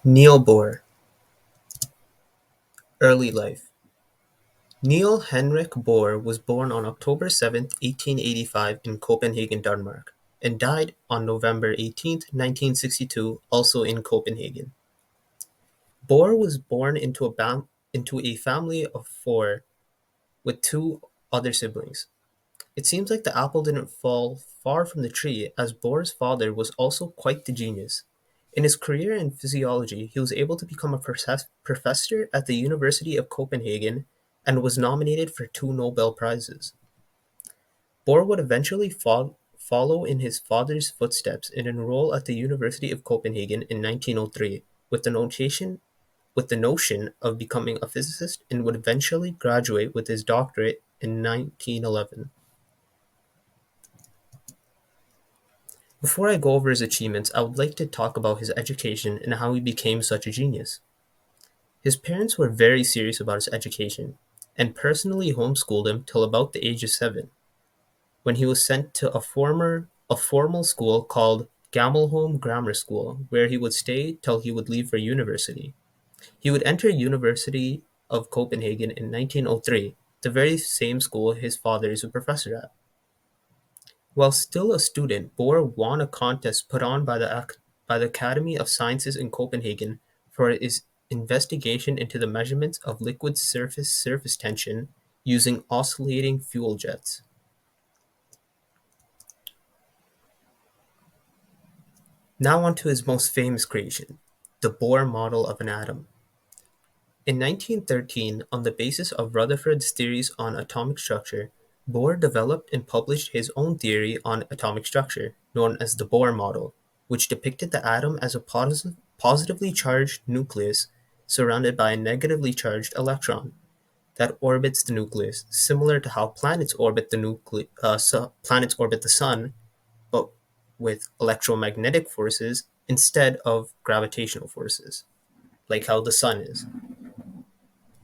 Niels Bohr. Early life. Niel Henrik Bohr was born on October 7, 1885 in Copenhagen, Denmark, and died on November 18, 1962, also in Copenhagen. Bohr was born into a family of four with two other siblings. It seems like the apple didn't fall far from the tree, as Bohr's father was also quite the genius. In his career in physiology, he was able to become a professor at the University of Copenhagen and was nominated for two Nobel Prizes. Bohr would eventually follow in his father's footsteps and enroll at the University of Copenhagen in 1903 with the notion of becoming a physicist, and would eventually graduate with his doctorate in 1911. Before I go over his achievements, I would like to talk about his education and how he became such a genius. His parents were very serious about his education, and personally homeschooled him till about the age of 7, when he was sent to a formal school called Gamelholm Grammar School, where he would stay till he would leave for university. He would enter University of Copenhagen in 1903, the very same school his father is a professor at. While still a student, Bohr won a contest put on by the Academy of Sciences in Copenhagen for his investigation into the measurements of liquid surface tension using oscillating fuel jets. Now on to his most famous creation, the Bohr model of an atom. In 1913, on the basis of Rutherford's theories on atomic structure, Bohr developed and published his own theory on atomic structure, known as the Bohr Model, which depicted the atom as a positively charged nucleus surrounded by a negatively charged electron that orbits the nucleus, similar to how planets orbit the sun, but with electromagnetic forces instead of gravitational forces, like how the sun is.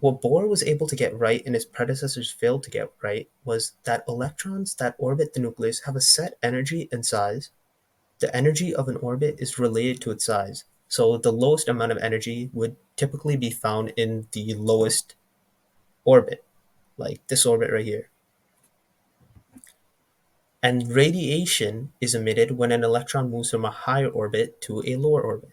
What Bohr was able to get right and his predecessors failed to get right was that electrons that orbit the nucleus have a set energy and size. The energy of an orbit is related to its size. So the lowest amount of energy would typically be found in the lowest orbit, like this orbit right here. And radiation is emitted when an electron moves from a higher orbit to a lower orbit.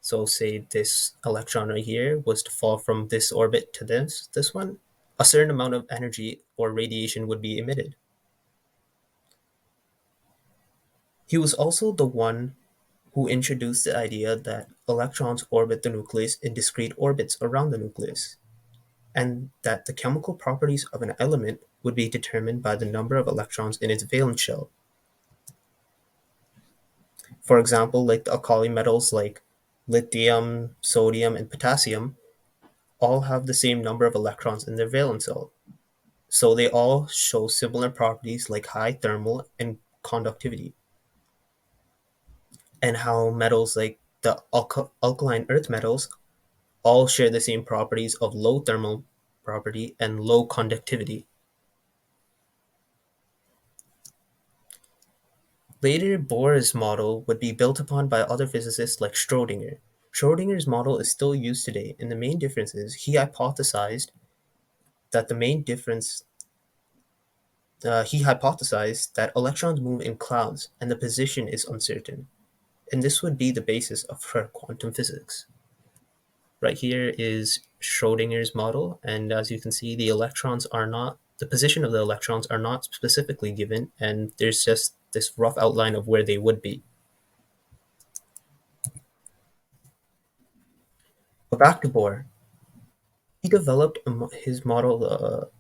So say this electron right here was to fall from this orbit to this one, a certain amount of energy or radiation would be emitted. He was also the one who introduced the idea that electrons orbit the nucleus in discrete orbits around the nucleus, and that the chemical properties of an element would be determined by the number of electrons in its valence shell. For example, like the alkali metals like lithium, sodium, and potassium all have the same number of electrons in their valence shell. So they all show similar properties like high thermal and conductivity, and how metals like the alkaline earth metals all share the same properties of low thermal property and low conductivity. Later, Bohr's model would be built upon by other physicists like Schrödinger. Schrödinger's model is still used today, and the main difference is that the main difference he hypothesized that electrons move in clouds and the position is uncertain, and this would be the basis of her quantum physics. Right here is Schrödinger's model, and as you can see, the position of the electrons are not specifically given, and there's just this rough outline of where they would be. But back to Bohr. He developed his model,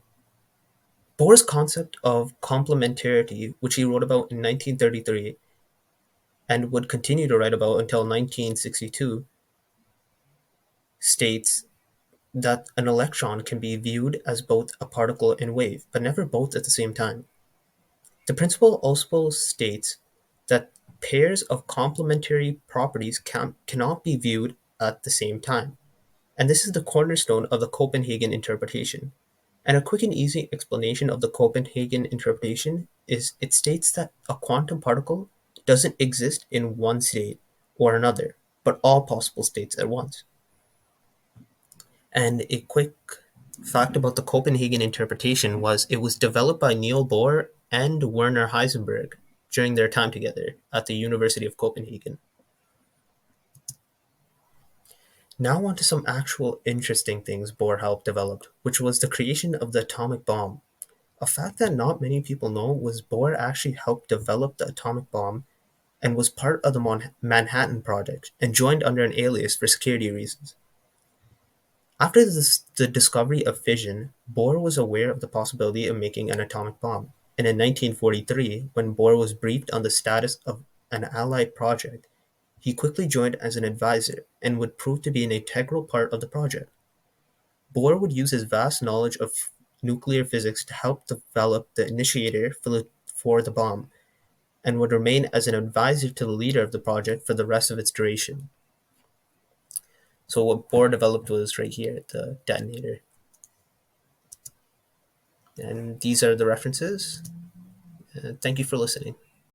Bohr's concept of complementarity, which he wrote about in 1933 and would continue to write about until 1962, states that an electron can be viewed as both a particle and wave, but never both at the same time. The principle also states that pairs of complementary properties cannot be viewed at the same time, and this is the cornerstone of the Copenhagen interpretation. And a quick and easy explanation of the Copenhagen interpretation is it states that a quantum particle doesn't exist in one state or another. but all possible states at once. And a quick fact about the Copenhagen interpretation was it was developed by Niels Bohr and Werner Heisenberg during their time together at the University of Copenhagen. Now on to some actual interesting things Bohr helped develop, which was the creation of the atomic bomb. A fact that not many people know was Bohr actually helped develop the atomic bomb and was part of the Manhattan Project and joined under an alias for security reasons. After the discovery of fission, Bohr was aware of the possibility of making an atomic bomb, and in 1943, when Bohr was briefed on the status of an Allied project, he quickly joined as an advisor and would prove to be an integral part of the project. Bohr would use his vast knowledge of nuclear physics to help develop the initiator for the bomb, and would remain as an advisor to the leader of the project for the rest of its duration. So what Bohr developed was right here, the detonator. And these are the references. Thank you for listening.